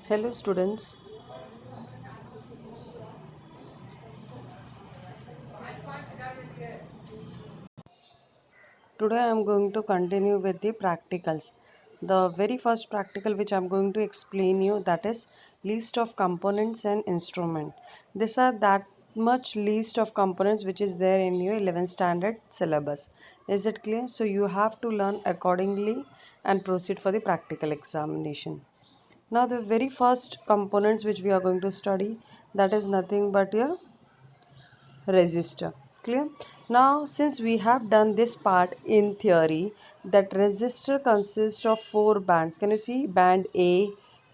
Hello students, today I am going to continue with the practicals. The very first practical which I am going to explain you, that is list of components and instrument. These are that much list of components which is there in your 11th standard syllabus. Is it clear? So you have to learn accordingly and proceed for the practical examination. Now the very first components which we are going to study, that is nothing but your resistor. Clear? Now since we have done this part in theory, that resistor consists of four bands. Can you see? Band A,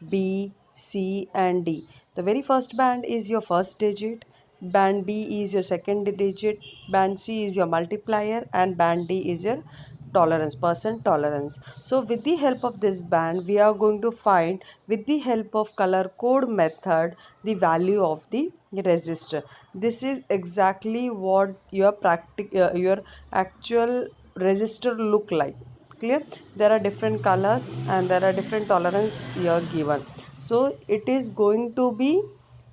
B, C and D. The very first band is your first digit, band B is your second digit, band C is your multiplier and band D is your tolerance, percent tolerance. So with the help of this band we are going to find, with the help of color code method, the value of the resistor. This is exactly what your actual resistor look like. Clear? There are different colors and there are different tolerance here given. So it is going to be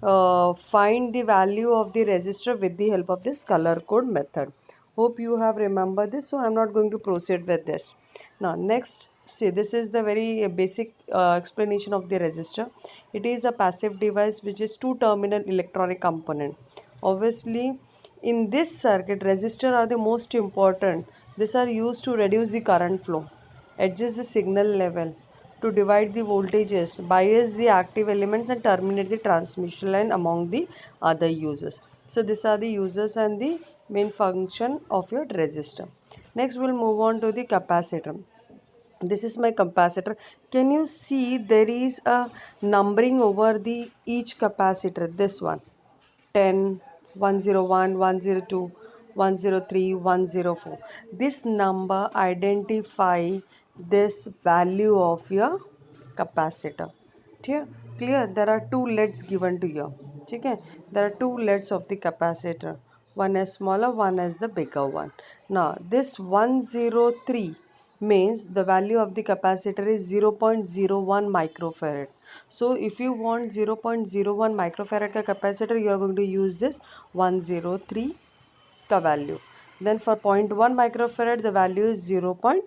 find the value of the resistor with the help of this color code method. Hope you have remembered this, so I'm not going to proceed with this. Now next, see, this is the very basic explanation of the resistor. It is a passive device which is two terminal electronic component. Obviously in this circuit resistor are the most important. These are used to reduce the current flow, adjust the signal level, to divide the voltages, bias the active elements and terminate the transmission line among the other users. So these are the users and the main function of your resistor. Next we'll move on to the capacitor. This is my capacitor. Can you see there is a numbering over the each capacitor? This one, 10, 101, 102, 103, 104. This number identify this value of your capacitor. Clear? Clear? There are two LEDs given to you. Okay? There are two LEDs of the capacitor. One is smaller, one is the bigger one. Now this 103 means the value of the capacitor is 0.01 microfarad. So if you want 0.01 microfarad ka capacitor, you are going to use this 103 ka value. Then for 0.1 microfarad, the value is 0.104.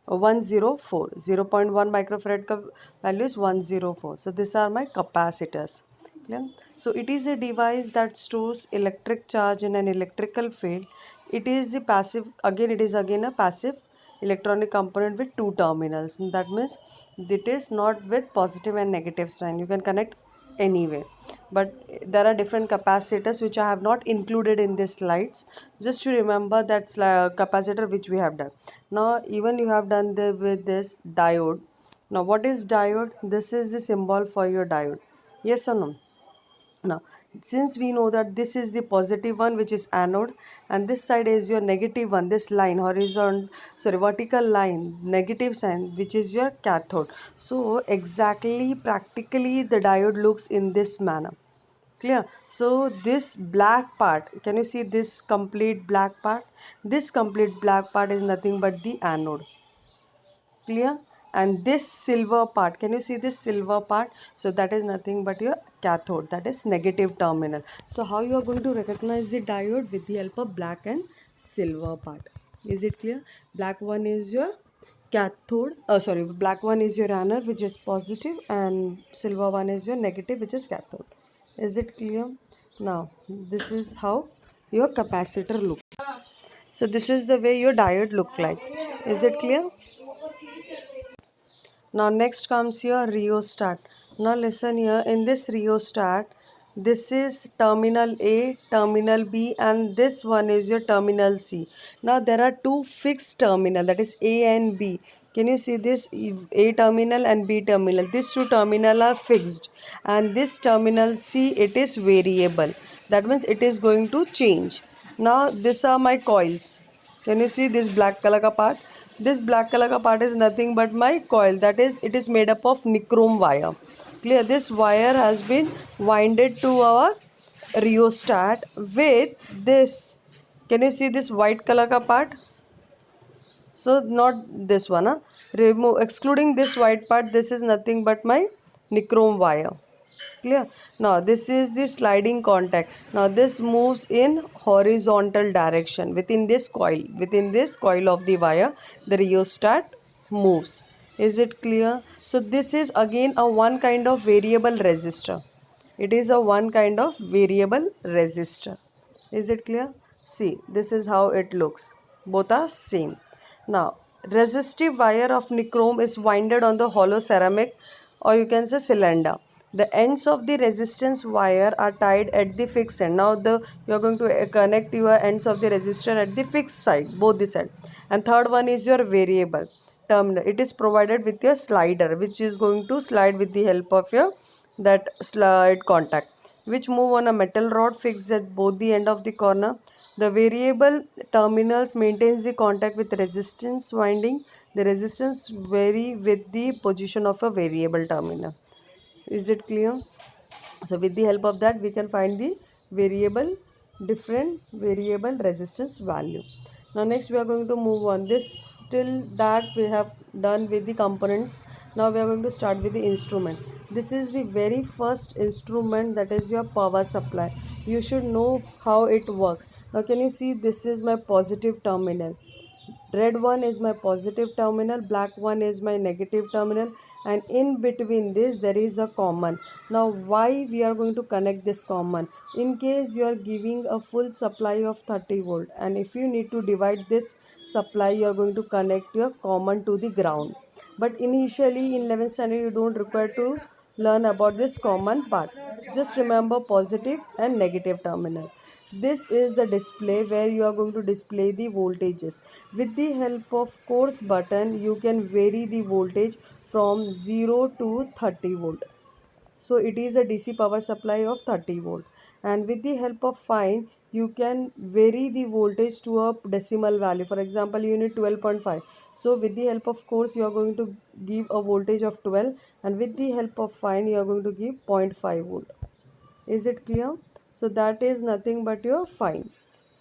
0.1 microfarad ka value is 104. So these are my capacitors. Clear? So it is a device that stores electric charge in an electrical field. It is the passive, again it is again a passive electronic component with two terminals. That means it is not with positive and negative sign. You can connect anyway, but there are different capacitors which I have not included in these slides. Just to remember that capacitor which we have done. Now even you have done with this diode. Now what is diode? This is the symbol for your diode. Yes or no? Now since we know that this is the positive one which is anode and this side is your negative one, this line vertical line, negative sign, which is your cathode. So exactly practically the diode looks in this manner. Clear? So this black part, can you see this complete black part? This complete black part is nothing but the anode. Clear? And this silver part, can you see this silver part? So that is nothing but your cathode, that is negative terminal. So how you are going to recognize the diode? With the help of black and silver part. Is it clear? Black one is your cathode, black one is your anode which is positive and silver one is your negative which is cathode. Is it clear? Now this is how your capacitor look. So this is the way your diode look like. Is it clear? Now next comes your rheostat. Now listen here, in this rheostat, this is terminal A, terminal B and this one is your terminal C. Now there are two fixed terminal, that is A and B. Can you see this? A terminal and B terminal. These two terminal are fixed and this terminal C, it is variable. That means it is going to change. Now these are my coils. Can you see this black color ka part? This black color ka part is nothing but my coil. That is, it is made up of nichrome wire. Clear? This wire has been winded to our rheostat with this. Can you see this white color ka part? So not this one. Remove, excluding this white part, this is nothing but my nichrome wire. Clear? Now this is the sliding contact. Now this moves in horizontal direction within this coil. Within this coil of the wire, the rheostat moves. Is it clear? So this is again a one kind of variable resistor. It is a one kind of variable resistor. Is it clear? See, this is how it looks. Both are same. Now, resistive wire of nichrome is winded on the hollow ceramic, or you can say cylinder. The ends of the resistance wire are tied at the fixed end. Now you are going to connect your ends of the resistor at the fixed side, both the side. And third one is your variable terminal. It is provided with your slider, which is going to slide with the help of your that slide contact, which move on a metal rod fixed at both the end of the corner. The variable terminals maintains the contact with resistance winding. The resistance vary with the position of a variable terminal. Is it clear? So with the help of that, we can find the variable, different variable resistance value. Now next we are going to move on. This till that we have done with the components. Now we are going to start with the instrument. This is the very first instrument, that is your power supply. You should know how it works. Now can you see, this is my positive terminal. Red one is my positive terminal, black one is my negative terminal, and in between this there is a common. Now why we are going to connect this common? In case you are giving a full supply of 30 volt, and if you need to divide this supply, you are going to connect your common to the ground. But initially in 11th standard you don't require to learn about this common part. Just remember positive and negative terminal. This is the display where you are going to display the voltages. With the help of coarse button, you can vary the voltage from 0 to 30 volt. So it is a DC power supply of 30 volt. And with the help of fine, you can vary the voltage to a decimal value. For example, you need 12.5. So with the help of coarse, you are going to give a voltage of 12, and with the help of fine, you are going to give 0.5 volt. Is it clear? So that is nothing but your fine.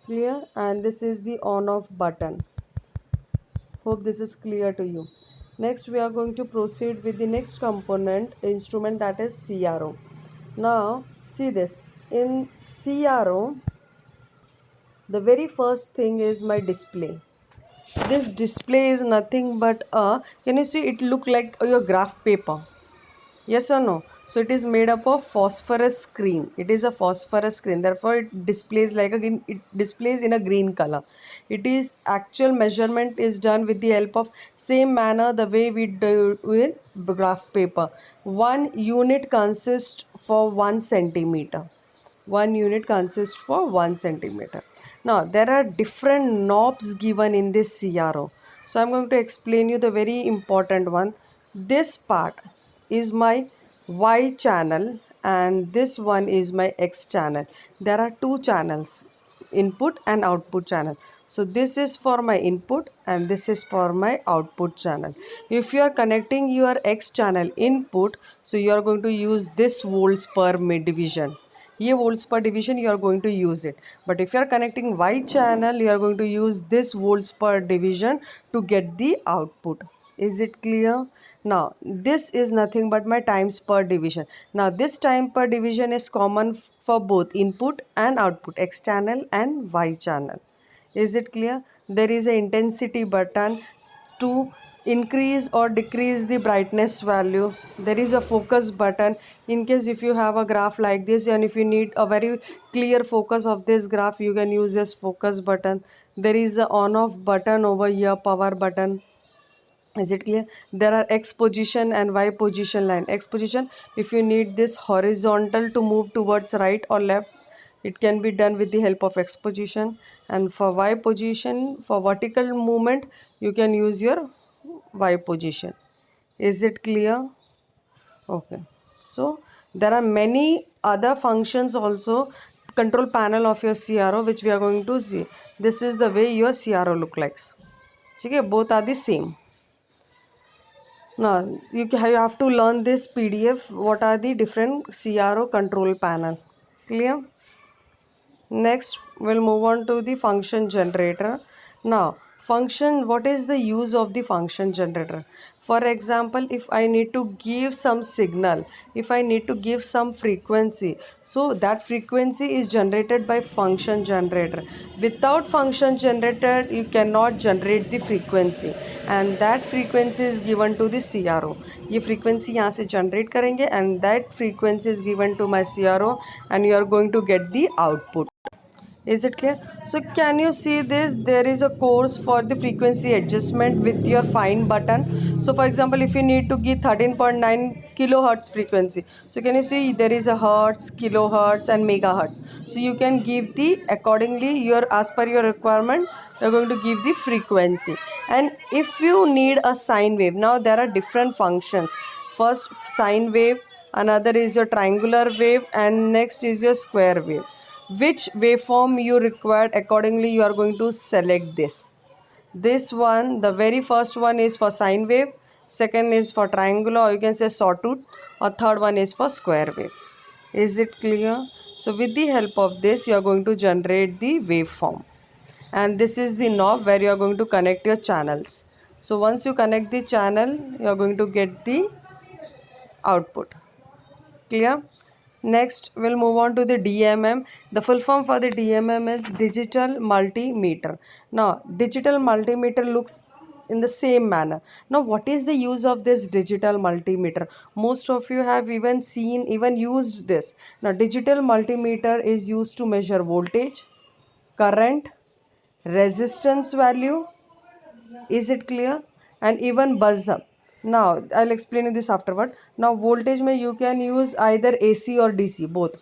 Clear? And this is the on off button. Hope this is clear to you. Next we are going to proceed with the next component instrument, that is CRO. Now see this. In CRO, the very first thing is my display. This display is nothing but a, can you see, it look like your graph paper? Yes or no? So it is made up of phosphorus screen. It is a phosphorus screen. Therefore, it displays like a green, it displays in a green color. It is actual measurement is done with the help of same manner the way we do in graph paper. 1 unit consists for 1 centimeter. 1 unit consists for 1 centimeter. Now there are different knobs given in this CRO. So I'm going to explain you the very important one. This part is my Y channel and this one is my X channel. There are two channels, input and output channel. So this is for my input and this is for my output channel. If you are connecting your X channel input, so you are going to use this volts per division. ये volts per division you are going to use it. But if you are connecting Y channel, you are going to use this volts per division to get the output. Is it clear? Now this is nothing but my times per division. Now this time per division is common for both input and output, X channel and Y channel. Is it clear? There is an intensity button to increase or decrease the brightness value. There is a focus button in case if you have a graph like this and if you need a very clear focus of this graph, you can use this focus button. There is a on off button over here, power button. Is it clear? There are X position and Y position line. X position, if you need this horizontal to move towards right or left, it can be done with the help of X position. And for Y position, for vertical movement, you can use your Y position. Is it clear? Okay. So there are many other functions also, control panel of your CRO, which we are going to see. This is the way your CRO look like. Okay, both are the same. Now you have to learn this PDF. What are the different CRO control panel? Clear? Next we'll move on to the function generator. Now function, what is the use of the function generator? For example, if I need to give some signal, if I need to give some frequency, so that frequency is generated by function generator. Without function generator, you cannot generate the frequency, and that frequency is given to the CRO. ये frequency यहाँ से generate करेंगे, and that frequency is given to my CRO, and you are going to get the output. Is it clear? So can you see this? There is a course for the frequency adjustment with your fine button. So for example, if you need to give 13.9 kilohertz frequency, so can you see there is a hertz, kilohertz and megahertz. So you can give the accordingly your as per your requirement, you're going to give the frequency. And if you need a sine wave, now there are different functions. First sine wave, another is your triangular wave, and next is your square wave. Which waveform you required, accordingly you are going to select this one. The very first one is for sine wave, second is for triangular, or you can say sawtooth, or third one is for square wave. Is it clear? So with the help of this, you are going to generate the waveform, and this is the knob where you are going to connect your channels. So once you connect the channel, you are going to get the output. Clear? Next, we'll move on to the DMM. The full form for the DMM is digital multimeter. Now, digital multimeter looks in the same manner. Now, what is the use of this digital multimeter? Most of you have even seen, even used this. Now, digital multimeter is used to measure voltage, current, resistance value. Is it clear? And even buzz up. Now I'll explain you this afterward. Now voltage may you can use either AC or DC, both.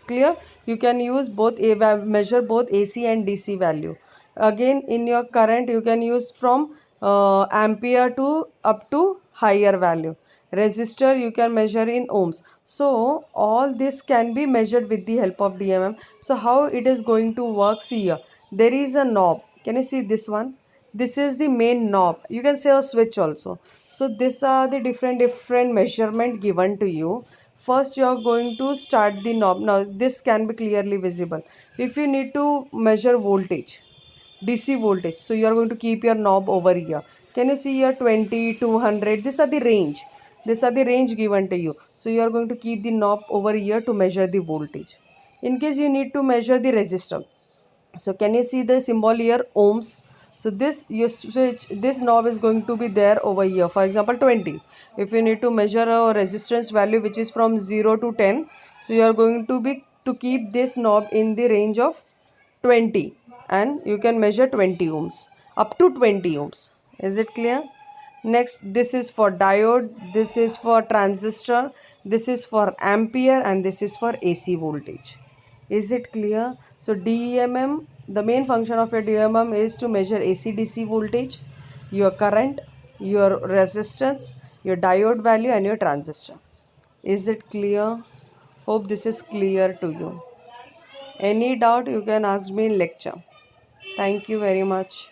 Clear? You can use both, measure both AC and DC value. Again, in your current you can use from ampere to up to higher value. Resistor you can measure in ohms. So all this can be measured with the help of DMM. So how it is going to work? See here, there is a knob. Can you see this one? This is the main knob. You can say a switch also. So these are the different measurement given to you. First you are going to start the knob. Now this can be clearly visible. If you need to measure voltage, DC voltage, so you are going to keep your knob over here. Can you see here 20, 200? These are the range. These are the range given to you. So you are going to keep the knob over here to measure the voltage. In case you need to measure the resistor, so can you see the symbol here, ohms? So this you switch, this knob is going to be there over here. For example, 20. If you need to measure a resistance value which is from 0 to 10, so you are going to be to keep this knob in the range of 20, and you can measure 20 ohms up to 20 ohms. Is it clear? Next, this is for diode, this is for transistor, this is for ampere, and this is for AC voltage. Is it clear? So DMM, the main function of your DMM is to measure AC DC voltage, your current, your resistance, your diode value, and your transistor. Is it clear? Hope this is clear to you. Any doubt you can ask me in lecture. Thank you very much.